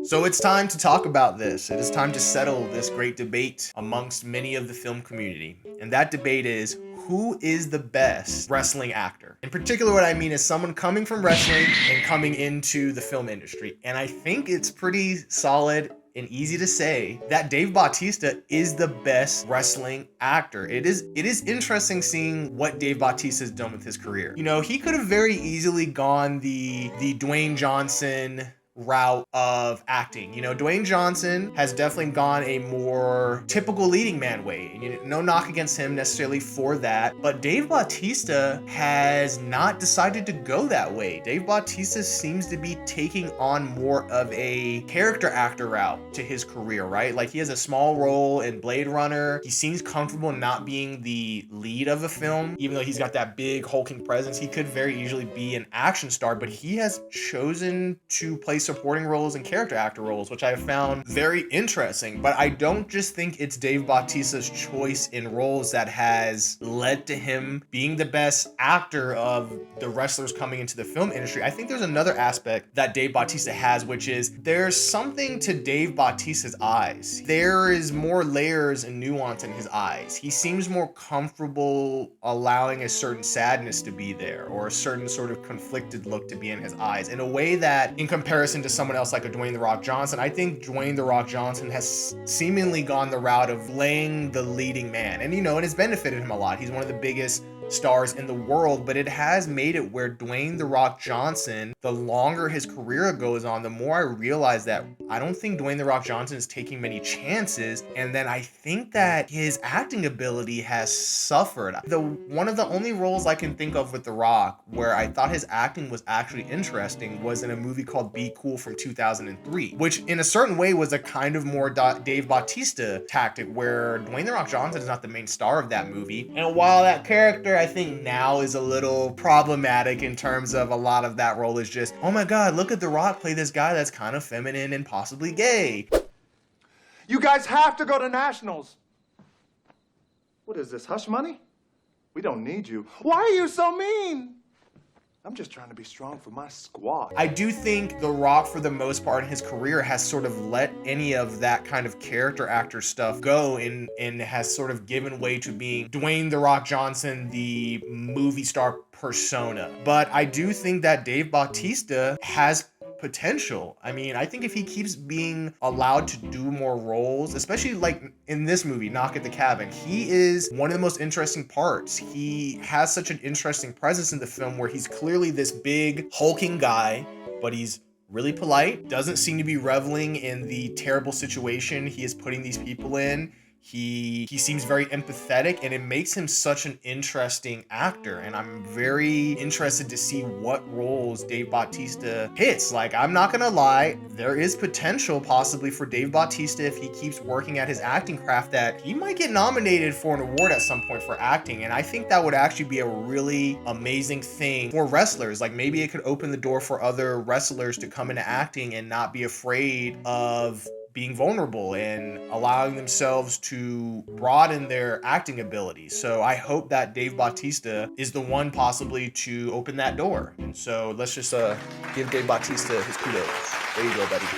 So it's time to talk about this. It is time to settle this great debate amongst many of the film community. And that debate is, who is the best wrestling actor? In particular, what I mean is someone coming from wrestling and coming into the film industry. And I think it's pretty solid and easy to say that Dave Bautista is the best wrestling actor. It is interesting seeing what Dave Bautista has done with his career. You know, he could have very easily gone the Dwayne Johnson route of acting. You know, Dwayne Johnson has definitely gone a more typical leading man way, and no knock against him necessarily for that, but Dave Bautista has not decided to go that way. Dave Bautista seems to be taking on more of a character actor route to his career, right? Like, he has a small role in Blade Runner. He seems comfortable not being the lead of a film, even though he's got that big hulking presence. He could very easily be an action star, but he has chosen to play supporting roles and character actor roles, which I found very interesting. But I don't just think it's Dave Bautista's choice in roles that has led to him being the best actor of the wrestlers coming into the film industry. I think there's another aspect that Dave Bautista has, which is there's something to Dave Bautista's eyes. There is more layers and nuance in his eyes. He seems more comfortable allowing a certain sadness to be there, or a certain sort of conflicted look to be in his eyes, in a way that, in comparison to someone else like a Dwayne "The Rock" Johnson, I think Dwayne "The Rock" Johnson has seemingly gone the route of laying the leading man. And, you know, it has benefited him a lot. He's one of the biggest stars in the world, but it has made it where Dwayne "The Rock" Johnson, the longer his career goes on, the more I realize that I don't think Dwayne "The Rock" Johnson is taking many chances, and then I think that his acting ability has suffered. One of the only roles I can think of with The Rock where I thought his acting was actually interesting was in a movie called Be Cool from 2003, which in a certain way was a kind of more Dave Bautista tactic, where Dwayne "The Rock" Johnson is not the main star of that movie. And while that character I think now is a little problematic in terms of a lot of that role is just, oh my god, look at The Rock play this guy that's kind of feminine and possibly gay. You guys have to go to nationals. What is this, hush money? We don't need you. Why are you so mean? I'm just trying to be strong for my squad. I do think The Rock, for the most part in his career, has sort of let any of that kind of character actor stuff go and has sort of given way to being Dwayne "The Rock" Johnson, the movie star persona. But I do think that Dave Bautista has potential. I mean, I think if he keeps being allowed to do more roles, especially like in this movie, Knock at the Cabin, he is one of the most interesting parts. He has such an interesting presence in the film where he's clearly this big hulking guy, but he's really polite, doesn't seem to be reveling in the terrible situation he is putting these people in. He seems very empathetic, and it makes him such an interesting actor, and I'm very interested to see what roles Dave Bautista hits. Like, I'm not gonna lie, there is potential possibly for Dave Bautista, if he keeps working at his acting craft, that he might get nominated for an award at some point for acting, and I think that would actually be a really amazing thing for wrestlers. Like, maybe it could open the door for other wrestlers to come into acting and not be afraid of being vulnerable and allowing themselves to broaden their acting ability. So I hope that Dave Bautista is the one possibly to open that door. And so let's just give Dave Bautista his kudos. There you go, buddy.